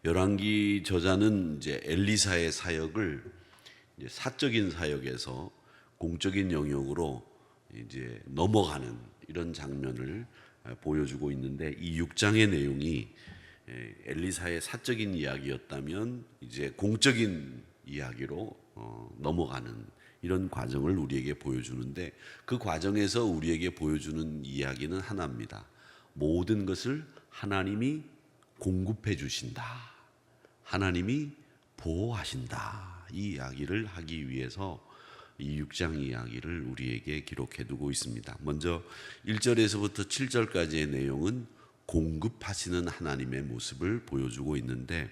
열왕기 저자는 이제 엘리사의 사역을 이제 사적인 사역에서 공적인 영역으로 이제 넘어가는 이런 장면을 보여주고 있는데, 이 6장의 내용이 엘리사의 사적인 이야기였다면 이제 공적인 이야기로 넘어가는 이런 과정을 우리에게 보여주는데, 그 과정에서 우리에게 보여주는 이야기는 하나입니다. 모든 것을 하나님이 공급해 주신다, 하나님이 보호하신다, 이 이야기를 하기 위해서 이 6장 이야기를 우리에게 기록해 두고 있습니다. 먼저 1절에서부터 7절까지의 내용은 공급하시는 하나님의 모습을 보여주고 있는데,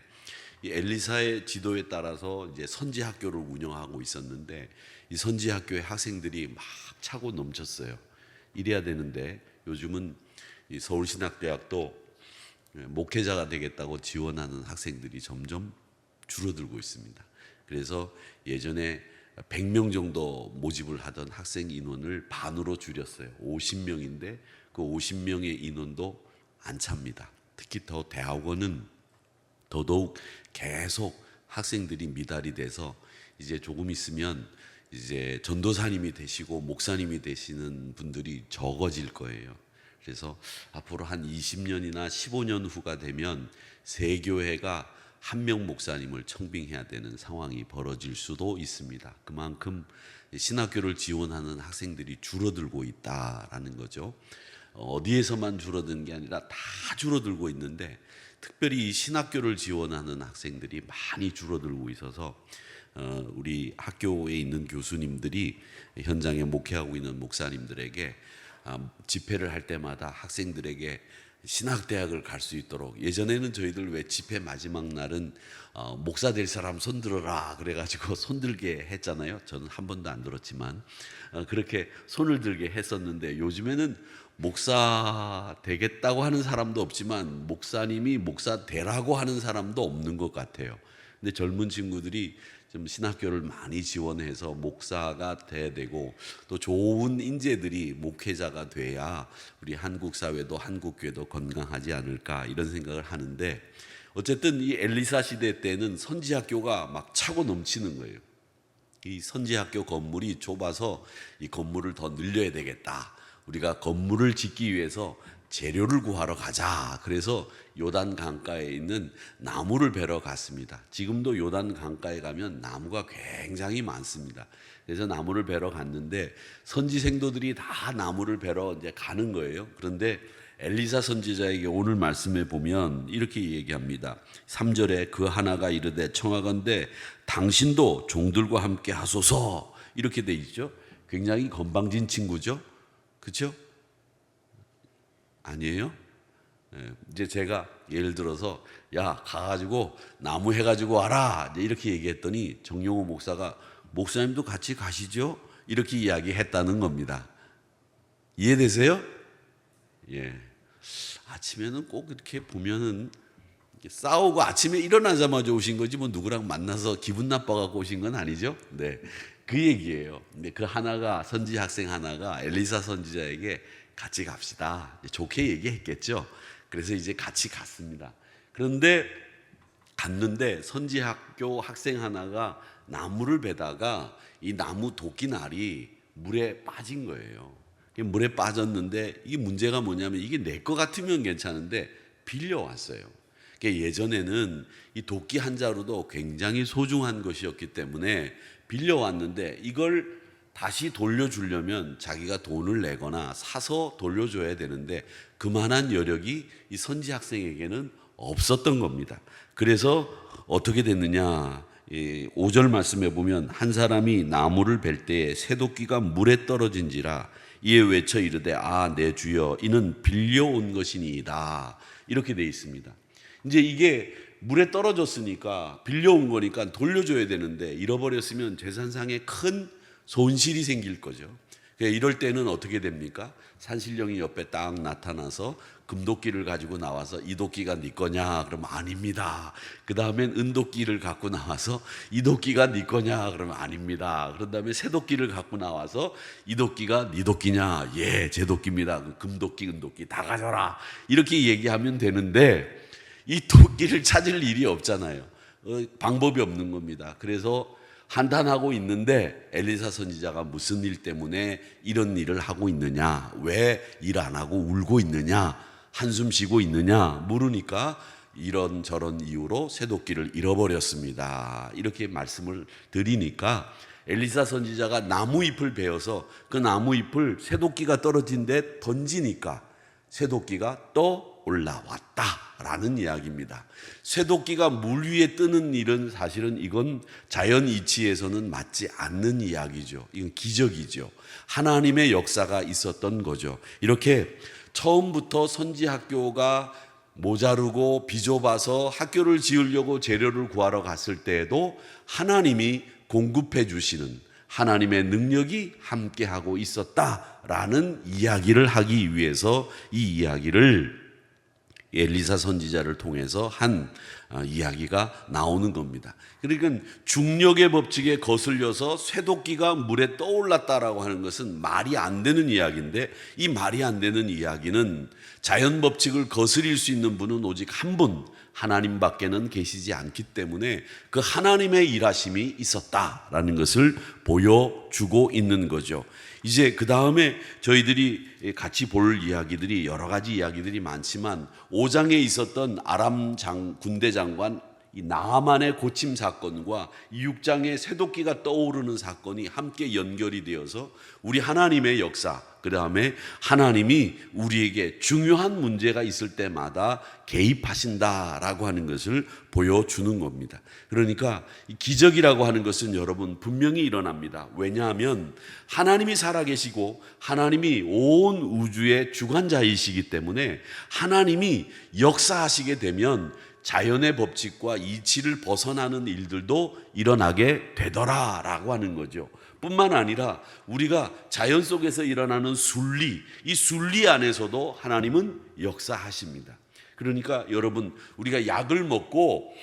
이 엘리사의 지도에 따라서 이제 선지 학교를 운영하고 있었는데, 이 선지 학교의 학생들이 막 차고 넘쳤어요. 이래야 되는데 요즘은 이 서울신학대학도 목회자가 되겠다고 지원하는 학생들이 점점 줄어들고 있습니다. 그래서 예전에 100명 정도 모집을 하던 학생 인원을 반으로 줄였어요. 50명인데 그 50명의 인원도 안 찹니다. 특히 더 대학원은 더더욱 계속 학생들이 미달이 돼서 이제 조금 있으면 이제 전도사님이 되시고 목사님이 되시는 분들이 적어질 거예요. 그래서 앞으로 한 20년이나 15년 후가 되면 세 교회가 한 명 목사님을 청빙해야 되는 상황이 벌어질 수도 있습니다. 그만큼 신학교를 지원하는 학생들이 줄어들고 있다라는 거죠. 어디에서만 줄어드는 게 아니라 다 줄어들고 있는데, 특별히 이 신학교를 지원하는 학생들이 많이 줄어들고 있어서 우리 학교에 있는 교수님들이 현장에 목회하고 있는 목사님들에게 집회를 할 때마다 학생들에게 신학대학을 갈 수 있도록, 예전에는 저희들 왜 집회 마지막 날은 목사 될 사람 손들어라 그래가지고 손들게 했잖아요. 저는 한 번도 안 들었지만 그렇게 손을 들게 했었는데, 요즘에는 목사 되겠다고 하는 사람도 없지만 목사님이 목사 되라고 하는 사람도 없는 것 같아요. 근데 젊은 친구들이 좀 신학교를 많이 지원해서 목사가 돼야 되고, 또 좋은 인재들이 목회자가 돼야 우리 한국 사회도 한국 교회도 건강하지 않을까, 이런 생각을 하는데, 어쨌든 이 엘리사 시대 때는 선지학교가 막 차고 넘치는 거예요. 이 선지학교 건물이 좁아서 이 건물을 더 늘려야 되겠다, 우리가 건물을 짓기 위해서 재료를 구하러 가자. 그래서 요단 강가에 있는 나무를 베러 갔습니다. 지금도 요단 강가에 가면 나무가 굉장히 많습니다. 그래서 나무를 베러 갔는데 선지 생도들이 다 나무를 베러 이제 가는 거예요. 그런데 엘리사 선지자에게 오늘 말씀에 보면 이렇게 얘기합니다. 3절에 그 하나가 이르되 청하건대 당신도 종들과 함께 하소서, 이렇게 돼 있죠. 굉장히 건방진 친구죠. 그렇죠? 아니에요? 이제 제가 예를 들어서 야 가가지고 나무 해가지고 와라 이렇게 얘기했더니 정용호 목사가 목사님도 같이 가시죠? 이렇게 이야기했다는 겁니다. 이해되세요? 예. 아침에는 꼭 이렇게 보면은 싸우고 아침에 일어나자마자 오신 거지 뭐 누구랑 만나서 기분 나빠갖고 오신 건 아니죠? 네, 그 얘기예요. 근데 그 하나가 선지 학생 하나가 엘리사 선지자에게 같이 갑시다, 좋게 얘기했겠죠. 그래서 이제 같이 갔습니다. 그런데 갔는데 선지학교 학생 하나가 나무를 베다가 이 나무 도끼날이 물에 빠진 거예요. 물에 빠졌는데 이게 문제가 뭐냐면 이게 내 거 같으면 괜찮은데 빌려왔어요. 예전에는 이 도끼 한 자루도 굉장히 소중한 것이었기 때문에 빌려왔는데 이걸 다시 돌려주려면 자기가 돈을 내거나 사서 돌려줘야 되는데 그만한 여력이 이 선지 학생에게는 없었던 겁니다. 그래서 어떻게 됐느냐, 5절 말씀에 보면 한 사람이 나무를 벨 때에 새도끼가 물에 떨어진지라 이에 외쳐 이르되 아 내 주여 이는 빌려온 것이니이다, 이렇게 돼 있습니다. 이제 이게 물에 떨어졌으니까 빌려온 거니까 돌려줘야 되는데 잃어버렸으면 재산상에 큰 손실이 생길 거죠. 이럴 때는 어떻게 됩니까? 산신령이 옆에 딱 나타나서 금도끼를 가지고 나와서 이 도끼가 네 거냐? 그러면 아닙니다. 그 다음엔 은도끼를 갖고 나와서 이 도끼가 네 거냐? 그러면 아닙니다. 그런 다음에 새도끼를 갖고 나와서 이 도끼가 네 도끼냐? 예, 제 도끼입니다. 금도끼, 은도끼 다 가져라. 이렇게 얘기하면 되는데 이 토끼를 찾을 일이 없잖아요. 방법이 없는 겁니다. 그래서 한탄하고 있는데 엘리사 선지자가 무슨 일 때문에 이런 일을 하고 있느냐, 왜 일 안 하고 울고 있느냐, 한숨 쉬고 있느냐 물으니까 이런저런 이유로 쇠도끼를 잃어버렸습니다. 이렇게 말씀을 드리니까 엘리사 선지자가 나무잎을 베어서 그 나무잎을 쇠도끼가 떨어진 데 던지니까 쇠도끼가 또 올라왔다라는 이야기입니다. 쇠도끼가 물 위에 뜨는 일은 사실은 이건 자연 이치에서는 맞지 않는 이야기죠. 이건 기적이죠. 하나님의 역사가 있었던 거죠. 이렇게 처음부터 선지학교가 모자르고 비좁아서 학교를 지으려고 재료를 구하러 갔을 때에도 하나님이 공급해 주시는 하나님의 능력이 함께하고 있었다라는 이야기를 하기 위해서 이 이야기를 엘리사 선지자를 통해서 한 이야기가 나오는 겁니다. 그러니까 중력의 법칙에 거슬려서 쇠도끼가 물에 떠올랐다라고 하는 것은 말이 안 되는 이야기인데, 이 말이 안 되는 이야기는 자연 법칙을 거스릴 수 있는 분은 오직 한 분, 하나님밖에는 계시지 않기 때문에 그 하나님의 일하심이 있었다라는 것을 보여주고 있는 거죠. 이제 그 다음에 저희들이 같이 볼 이야기들이 여러 가지 이야기들이 많지만 5장에 있었던 아람 군대 장관 이 나아만의 고침 사건과 6장의 쇠도끼가 떠오르는 사건이 함께 연결이 되어서 우리 하나님의 역사, 그 다음에 하나님이 우리에게 중요한 문제가 있을 때마다 개입하신다라고 하는 것을 보여주는 겁니다. 그러니까 이 기적이라고 하는 것은 여러분 분명히 일어납니다. 왜냐하면 하나님이 살아계시고 하나님이 온 우주의 주관자이시기 때문에 하나님이 역사하시게 되면 자연의 법칙과 이치를 벗어나는 일들도 일어나게 되더라라고 하는 거죠. 뿐만 아니라 우리가 자연 속에서 일어나는 순리, 이 순리 안에서도 하나님은 역사하십니다. 그러니까 여러분, 우리가 약을 먹고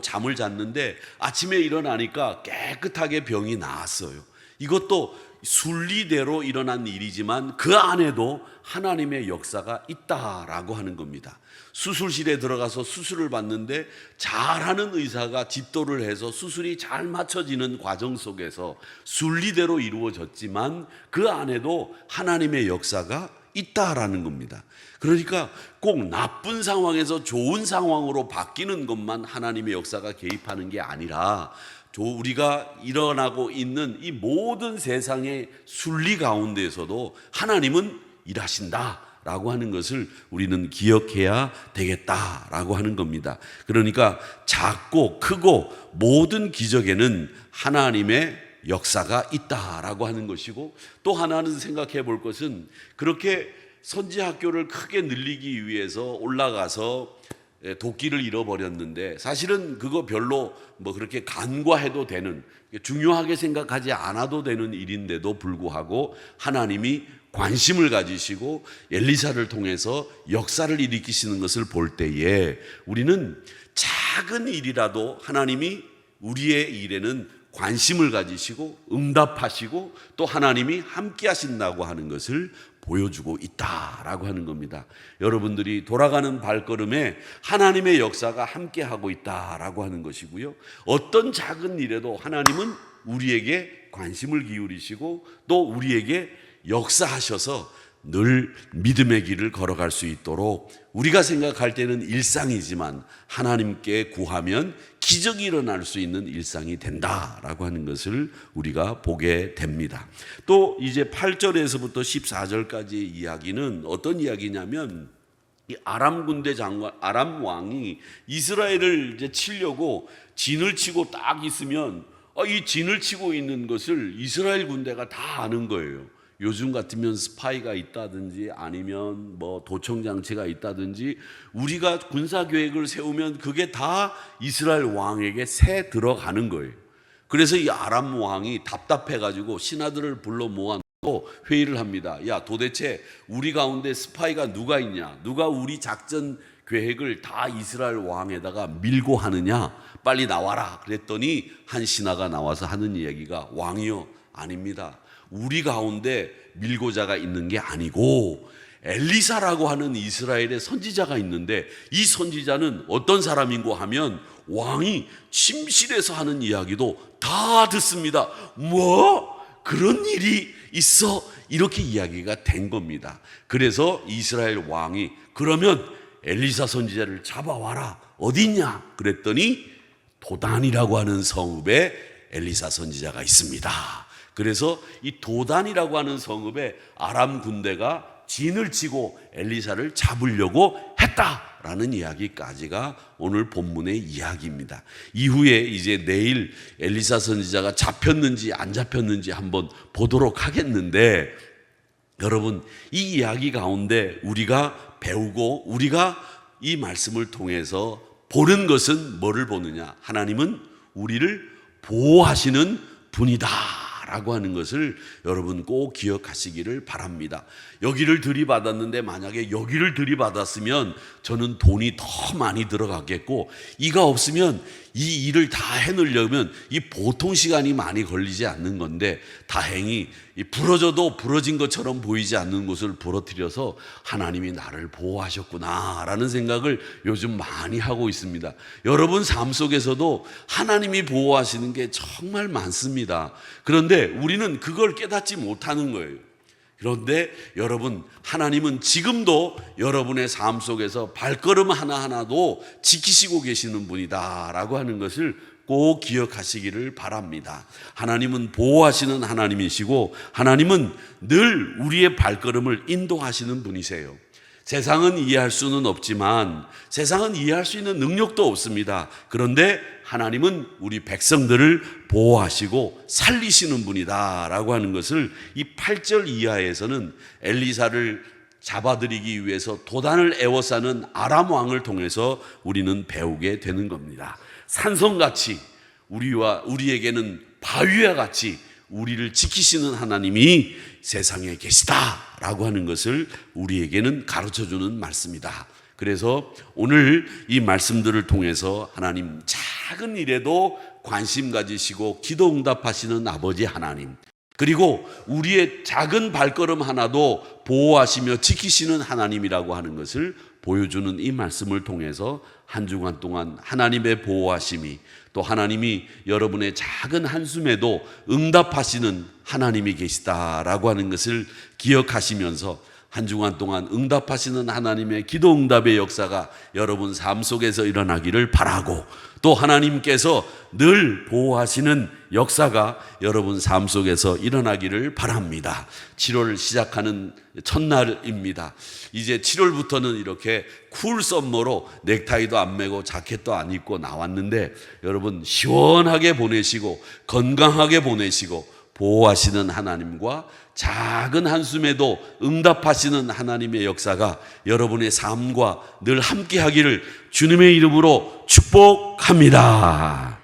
잠을 잤는데 아침에 일어나니까 깨끗하게 병이 나았어요. 이것도 순리대로 일어난 일이지만 그 안에도 하나님의 역사가 있다라고 하는 겁니다. 수술실에 들어가서 수술을 받는데 잘하는 의사가 집도를 해서 수술이 잘 맞춰지는 과정 속에서 순리대로 이루어졌지만 그 안에도 하나님의 역사가 있다라는 겁니다. 그러니까 꼭 나쁜 상황에서 좋은 상황으로 바뀌는 것만 하나님의 역사가 개입하는 게 아니라 우리가 일어나고 있는 이 모든 세상의 순리 가운데에서도 하나님은 일하신다라고 하는 것을 우리는 기억해야 되겠다라고 하는 겁니다. 그러니까 작고 크고 모든 기적에는 하나님의 역사가 있다라고 하는 것이고, 또 하나는 생각해 볼 것은 그렇게 선지학교를 크게 늘리기 위해서 올라가서 도끼를 잃어버렸는데 사실은 그거 별로 뭐 그렇게 간과해도 되는, 중요하게 생각하지 않아도 되는 일인데도 불구하고 하나님이 관심을 가지시고 엘리사를 통해서 역사를 일으키시는 것을 볼 때에 우리는 작은 일이라도 하나님이 우리의 일에는 관심을 가지시고 응답하시고 또 하나님이 함께 하신다고 하는 것을 보여주고 있다라고 하는 겁니다. 여러분들이 돌아가는 발걸음에 하나님의 역사가 함께하고 있다라고 하는 것이고요. 어떤 작은 일에도 하나님은 우리에게 관심을 기울이시고 또 우리에게 역사하셔서 늘 믿음의 길을 걸어갈 수 있도록, 우리가 생각할 때는 일상이지만 하나님께 구하면 기적이 일어날 수 있는 일상이 된다라고 하는 것을 우리가 보게 됩니다. 또 이제 8절에서부터 14절까지의 이야기는 어떤 이야기냐면, 이 아람 군대 장관, 아람 왕이 이스라엘을 이제 치려고 진을 치고 딱 있으면 이 진을 치고 있는 것을 이스라엘 군대가 다 아는 거예요. 요즘 같으면 스파이가 있다든지 아니면 뭐 도청장치가 있다든지 우리가 군사계획을 세우면 그게 다 이스라엘 왕에게 새 들어가는 거예요. 그래서 이 아람 왕이 답답해가지고 신하들을 불러 모아놓고 회의를 합니다. 야, 도대체 우리 가운데 스파이가 누가 있냐? 누가 우리 작전 계획을 다 이스라엘 왕에다가 밀고 하느냐? 빨리 나와라. 그랬더니 한 신하가 나와서 하는 이야기가, 왕이요, 아닙니다. 우리 가운데 밀고자가 있는 게 아니고 엘리사라고 하는 이스라엘의 선지자가 있는데 이 선지자는 어떤 사람인고 하면 왕이 침실에서 하는 이야기도 다 듣습니다. 뭐? 그런 일이 있어? 이렇게 이야기가 된 겁니다. 그래서 이스라엘 왕이 그러면 엘리사 선지자를 잡아와라. 어디 있냐? 그랬더니 도단이라고 하는 성읍에 엘리사 선지자가 있습니다. 그래서 이 도단이라고 하는 성읍에 아람 군대가 진을 치고 엘리사를 잡으려고 했다라는 이야기까지가 오늘 본문의 이야기입니다. 이후에 이제 내일 엘리사 선지자가 잡혔는지 안 잡혔는지 한번 보도록 하겠는데, 여러분 이 이야기 가운데 우리가 배우고 우리가 이 말씀을 통해서 보는 것은 뭐를 보느냐? 하나님은 우리를 보호하시는 분이다 라고 하는 것을 여러분 꼭 기억하시기를 바랍니다. 여기를 들이받았는데 만약에 여기를 들이받았으면 저는 돈이 더 많이 들어갔겠고, 이가 없으면 이 일을 다 해놓으려면 이 보통 시간이 많이 걸리지 않는 건데, 다행히 부러져도 부러진 것처럼 보이지 않는 곳을 부러뜨려서 하나님이 나를 보호하셨구나 라는 생각을 요즘 많이 하고 있습니다. 여러분 삶 속에서도 하나님이 보호하시는 게 정말 많습니다. 그런데 우리는 그걸 깨닫지 못하는 거예요. 그런데 여러분, 하나님은 지금도 여러분의 삶 속에서 발걸음 하나하나도 지키시고 계시는 분이다라고 하는 것을 꼭 기억하시기를 바랍니다. 하나님은 보호하시는 하나님이시고 하나님은 늘 우리의 발걸음을 인도하시는 분이세요. 세상은 이해할 수는 없지만, 세상은 이해할 수 있는 능력도 없습니다. 그런데 하나님은 우리 백성들을 보호하시고 살리시는 분이다 라고 하는 것을 이 8절 이하에서는 엘리사를 잡아들이기 위해서 도단을 에워싸는 아람 왕을 통해서 우리는 배우게 되는 겁니다. 산성같이 우리에게는 바위와 같이 우리를 지키시는 하나님이 세상에 계시다라고 하는 것을 우리에게는 가르쳐주는 말씀이다. 그래서 오늘 이 말씀들을 통해서 하나님 작은 일에도 관심 가지시고 기도 응답하시는 아버지 하나님, 그리고 우리의 작은 발걸음 하나도 보호하시며 지키시는 하나님이라고 하는 것을 보여주는 이 말씀을 통해서 한 주간 동안 하나님의 보호하심이, 또 하나님이 여러분의 작은 한숨에도 응답하시는 하나님이 계시다라고 하는 것을 기억하시면서 한 주간 동안 응답하시는 하나님의 기도 응답의 역사가 여러분 삶 속에서 일어나기를 바라고, 또 하나님께서 늘 보호하시는 역사가 여러분 삶 속에서 일어나기를 바랍니다. 7월 시작하는 첫날입니다. 이제 7월부터는 이렇게 쿨 썸머로 넥타이도 안 매고 자켓도 안 입고 나왔는데, 여러분 시원하게 보내시고 건강하게 보내시고 보호하시는 하나님과 작은 한숨에도 응답하시는 하나님의 역사가 여러분의 삶과 늘 함께 하기를 주님의 이름으로 축복합니다.